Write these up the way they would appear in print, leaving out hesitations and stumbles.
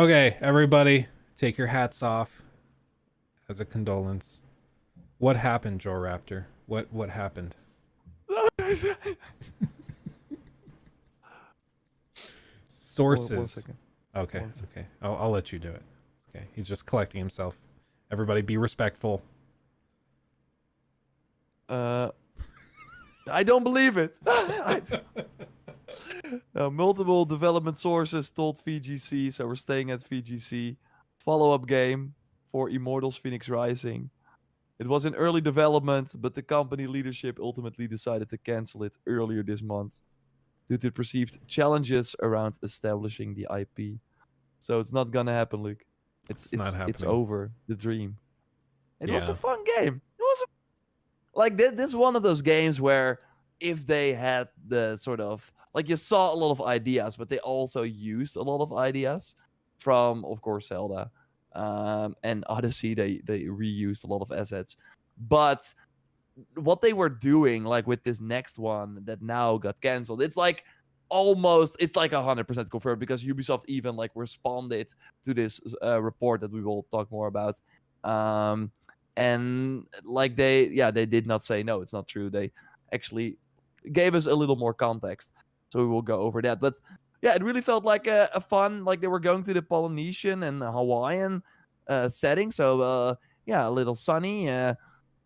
Okay, everybody, take your hats off as a condolence. What happened, Joe Raptor? What happened? One Sources. second. Okay, One second. okay. I'll let you do it. Okay, he's just collecting himself. Everybody, be respectful. I don't believe it. Multiple development sources told VGC, so we're staying at VGC. Follow-up game for Immortals Fenyx Rising. It was in early development, but the company leadership ultimately decided to cancel it earlier this month due to perceived challenges around establishing the IP. So it's not gonna happen, Luke. It's not It's happening. over. The dream. It was Yeah. a fun game. It was like this is one of those games where if they had the sort of like you saw a lot of ideas, but they also used a lot of ideas from, of course, Zelda and Odyssey. They reused a lot of assets, but what they were doing, like with this next one that now got canceled, it's like almost it's like 100% confirmed because Ubisoft even like responded to this report that we will talk more about. And like they did not say no, it's not true. They actually gave us a little more context, so we will go over that. But yeah, it really felt like a fun, like they were going to the Polynesian and the Hawaiian setting. So yeah, a little sunny.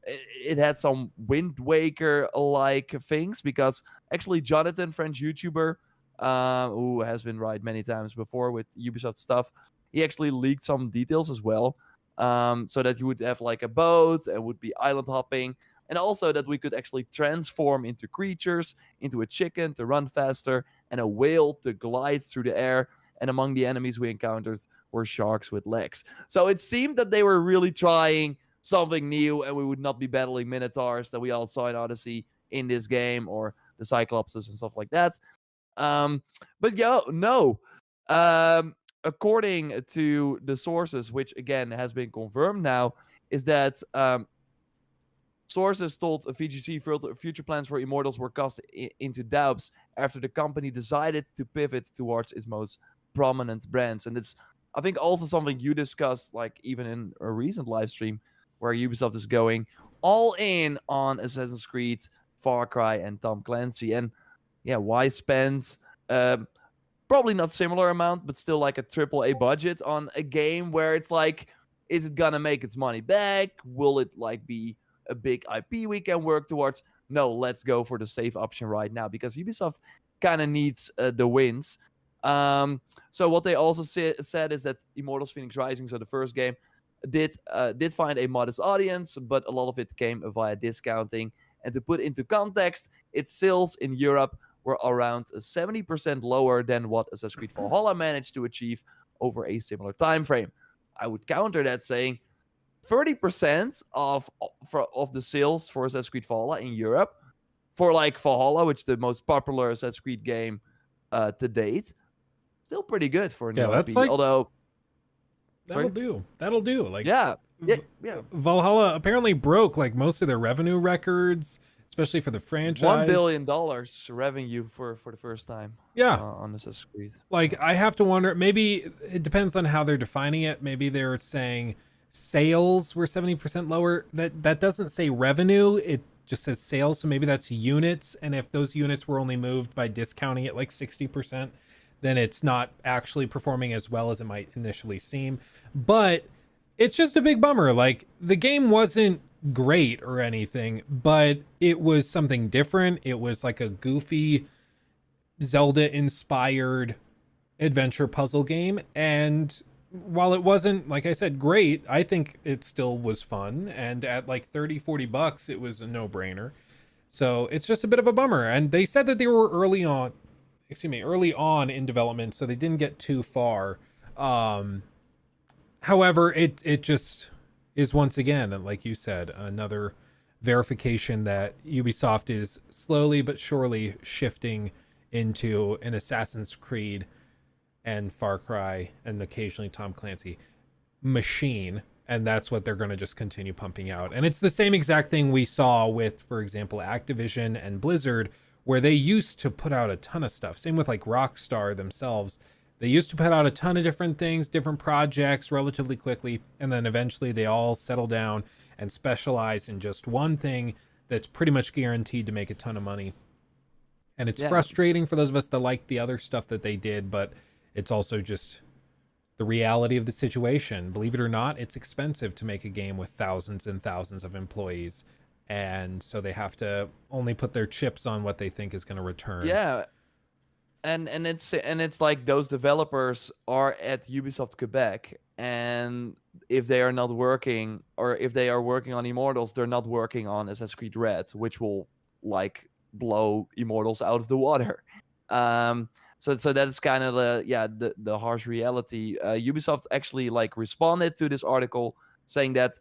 It had some Wind Waker like things because actually Jonathan, French YouTuber, who has been right many times before with Ubisoft stuff, he actually leaked some details as well, so that you would have like a boat and would be island hopping, and also that we could actually transform into creatures, into a chicken to run faster, and a whale to glide through the air. And among the enemies we encountered were sharks with legs. So it seemed that they were really trying something new, and we would not be battling minotaurs that we all saw in Odyssey in this game, or the cyclopses and stuff like that. But no. According to the sources, which again has been confirmed now, is that sources told VGC future plans for Immortals were cast into doubts after the company decided to pivot towards its most prominent brands. And it's, I think, also something you discussed, like even in a recent live stream, where Ubisoft is going all in on Assassin's Creed, Far Cry, and Tom Clancy. And yeah, why spend probably not similar amount, but still like a AAA budget on a game where it's like, is it gonna make its money back? Will it like be a big IP we can work towards? No, let's go for the safe option right now because Ubisoft kind of needs the wins. So what they also said is that Immortals Fenyx Rising, so the first game, did find a modest audience, but a lot of it came via discounting. And to put into context, its sales in Europe were around 70% lower than what Assassin's Creed Valhalla managed to achieve over a similar time frame. I would counter that saying 30% of the sales for Assassin's Creed Valhalla in Europe, for like Valhalla, which is the most popular Assassin's Creed game to date, still pretty good for a new that's IP. like, Although that'll do. That'll do. Like, yeah. Valhalla apparently broke like most of their revenue records, especially for the franchise. $1 billion revenue for the first time. Yeah. On Assassin's Creed. Like, I have to wonder, maybe it depends on how they're defining it. Maybe they're saying sales were 70% lower. That doesn't say revenue. It just says sales. So maybe that's units. And if those units were only moved by discounting it like 60%, then it's not actually performing as well as it might initially seem. But it's just a big bummer. Like, the game wasn't great or anything, but it was something different. It was like a goofy Zelda inspired adventure puzzle game, and while it wasn't, like I said, great, I think it still was fun, and at like 30-40 bucks it was a no-brainer. So it's just a bit of a bummer. And they said that they were early on in development, so they didn't get too far. However, it just is, once again, like you said, another verification that Ubisoft is slowly but surely shifting into an Assassin's Creed and Far Cry and occasionally Tom Clancy machine, and that's what they're going to just continue pumping out. And it's the same exact thing we saw with, for example, Activision and Blizzard, where they used to put out a ton of stuff. Same with like Rockstar themselves. They used to put out a ton of different things, different projects relatively quickly, and then eventually they all settle down and specialize in just one thing that's pretty much guaranteed to make a ton of money. And it's Yeah, frustrating for those of us that like the other stuff that they did, but it's also just the reality of the situation. Believe it or not, it's expensive to make a game with thousands and thousands of employees. And so they have to only put their chips on what they think is going to return. yeah. And it's like those developers are at Ubisoft Quebec, and if they are not working, or if they are working on Immortals, they're not working on Assassin's Creed Red, which will like blow Immortals out of the water. So that's kind of the harsh reality. Ubisoft actually like responded to this article saying that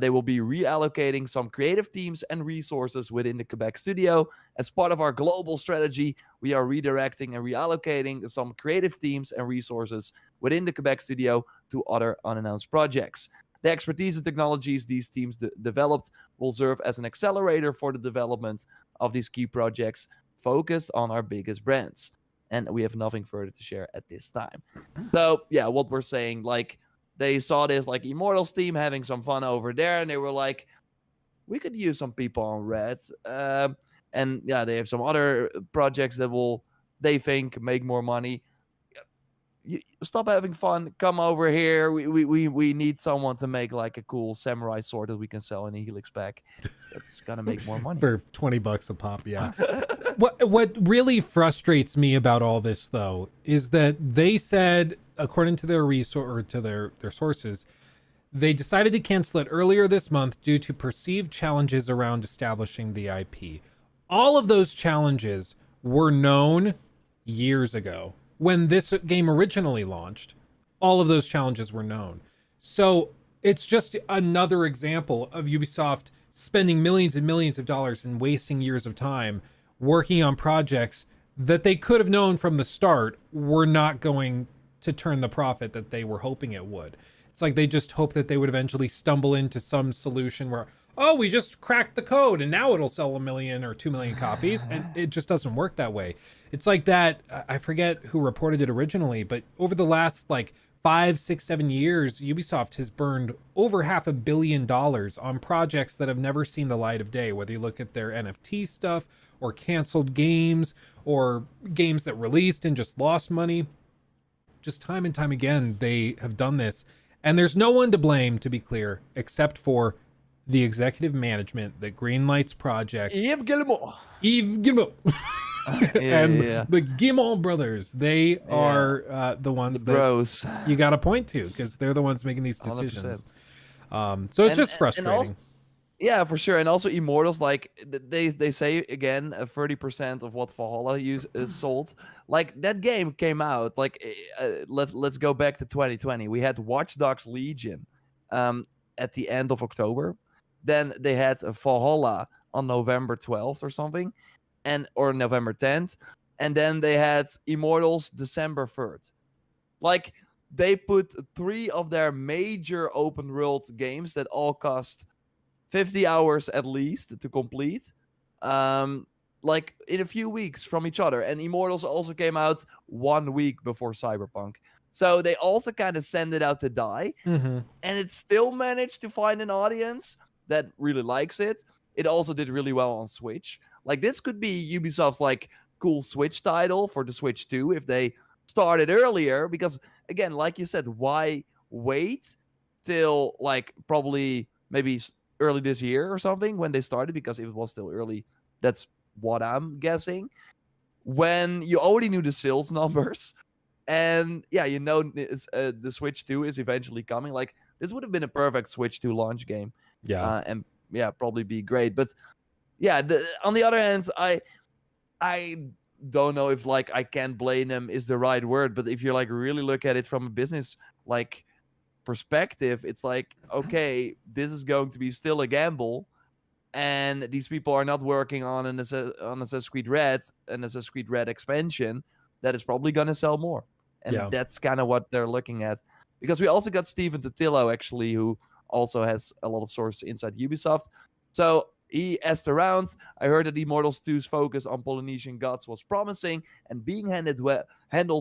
they will be reallocating some creative teams and resources within the Quebec studio. As part of our global strategy, we are redirecting and reallocating some creative teams and resources within the Quebec studio to other unannounced projects. The expertise and technologies these teams developed will serve as an accelerator for the development of these key projects focused on our biggest brands. And we have nothing further to share at this time. So, yeah, what we're saying, like, they saw this like Immortals team having some fun over there, and they were like, we could use some people on Red. And yeah, they have some other projects that will, they think, make more money. You stop having fun. Come over here. We need someone to make like a cool samurai sword that we can sell in a Helix pack. That's gonna make more money. For $20 a pop, yeah. What really frustrates me about all this though is that they said, according to their their sources, they decided to cancel it earlier this month due to perceived challenges around establishing the IP. All of those challenges were known years ago. When this game originally launched, all of those challenges were known. So it's just another example of Ubisoft spending millions and millions of dollars and wasting years of time working on projects that they could have known from the start were not going to turn the profit that they were hoping it would. It's like they just hoped that they would eventually stumble into some solution where, oh, we just cracked the code and now it'll sell 1 million or 2 million copies. And it just doesn't work that way. It's like that. I forget who reported it originally, but over the last like 5, 6, 7 years, Ubisoft has burned over $500 million on projects that have never seen the light of day, whether you look at their NFT stuff or canceled games or games that released and just lost money. Just time and time again, they have done this. And there's no one to blame, to be clear, except for the executive management that greenlights projects. Yves Guillemot. And the Guillemot brothers, they are the ones the bros that you got to point to because they're the ones making these decisions. So it's just frustrating. And also, yeah, for sure. And also Immortals, like they say again, 30% of what Valhalla is sold. Like that game came out. Like let's go back to 2020. We had Watch Dogs Legion at the end of October. Then they had Valhalla on November 12th or something, or November 10th, and then they had Immortals December 3rd. Like they put 3 of their major open world games that all cost 50 hours at least to complete, like in a few weeks from each other. And Immortals also came out 1 week before Cyberpunk. So they also kind of send it out to die. Mm-hmm. And it still managed to find an audience that really likes it. It also did really well on Switch. Like this could be Ubisoft's like cool Switch title for the Switch 2 if they started earlier. Because again, like you said, why wait till like probably maybe early this year or something when they started, because it was still early. That's what I'm guessing. When you already knew the sales numbers, and yeah, you know the Switch 2 is eventually coming. Like this would have been a perfect Switch 2 launch game. Yeah. And yeah, probably be great. But yeah, on the other hand, I don't know if like I can't blame them is the right word, but if you like really look at it from a business like perspective, it's like, okay, this is going to be still a gamble, and these people are not working on an Assassin's Creed Red, expansion that is probably going to sell more. And that's kind of what they're looking at. Because we also got Steven Totillo, actually, who also has a lot of sources inside Ubisoft. So he asked around. I heard that Immortals 2's focus on Polynesian gods was promising and being handled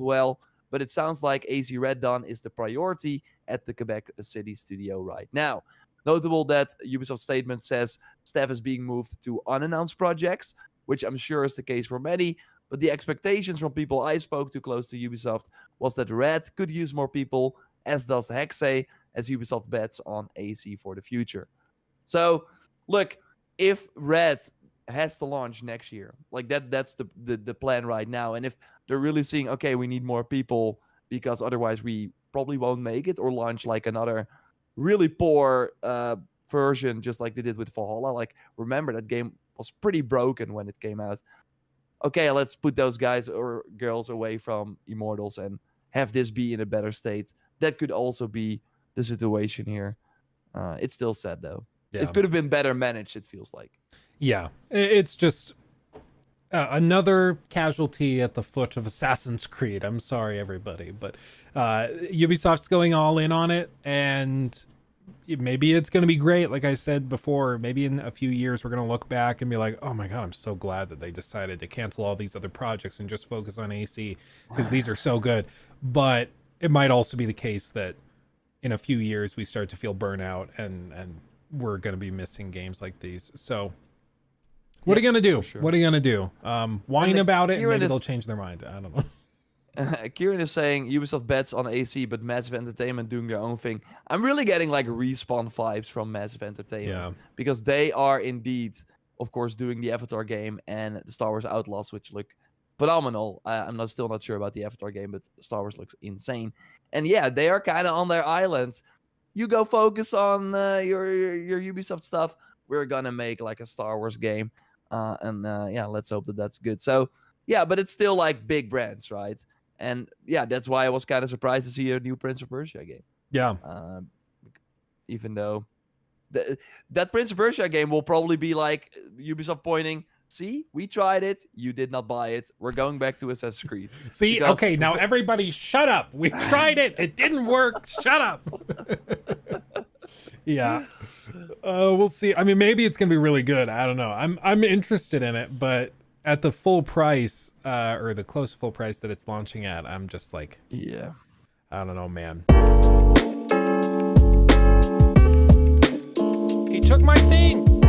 well, but it sounds like AC Red Dawn is the priority at the Quebec City studio right now. Notable that Ubisoft statement says staff is being moved to unannounced projects, which I'm sure is the case for many, but the expectations from people I spoke to close to Ubisoft was that Red could use more people, as does Hexe, as Ubisoft bets on AC for the future. So, look, if Red has to launch next year, like that's the plan right now, and if they're really seeing, okay, we need more people because otherwise we probably won't make it, or launch like another really poor version, just like they did with Valhalla. Like, remember, that game was pretty broken when it came out. Okay, let's put those guys or girls away from Immortals and have this be in a better state. That could also be the situation here. It's still sad, though. Yeah. It could have been better managed, it feels like. Yeah, it's just another casualty at the foot of Assassin's Creed. I'm sorry, everybody, but Ubisoft's going all in on it, and maybe it's going to be great. Like I said before, maybe in a few years we're going to look back and be like, oh my god, I'm so glad that they decided to cancel all these other projects and just focus on AC, because these are so good. But it might also be the case that in a few years we start to feel burnout, and we're going to be missing games like these. So what are you going to do? Sure. What are you going to do? Whine about it, and maybe Kieran they'll change their mind. I don't know. Kieran is saying Ubisoft bets on AC, but Massive Entertainment doing their own thing. I'm really getting like Respawn vibes from Massive Entertainment, because they are indeed, of course, doing the Avatar game and the Star Wars Outlaws, which look phenomenal. I'm still not sure about the Avatar game, but Star Wars looks insane. And yeah, they are kind of on their island. You go focus on your Ubisoft stuff. We're gonna make like a Star Wars game, and let's hope that that's good. So yeah, but it's still like big brands, right? And yeah, that's why I was kind of surprised to see a new Prince of Persia game. Yeah. Even though that Prince of Persia game will probably be like Ubisoft pointing, see, we tried it, you did not buy it, we're going back to Assassin's Creed. See, okay, now everybody shut up. We tried it, it didn't work, shut up. Yeah. We'll see. I mean, maybe it's gonna be really good. I don't know. I'm interested in it, but at the full price, or the close to full price that it's launching at, I'm just like, yeah, I don't know, man. He took my thing.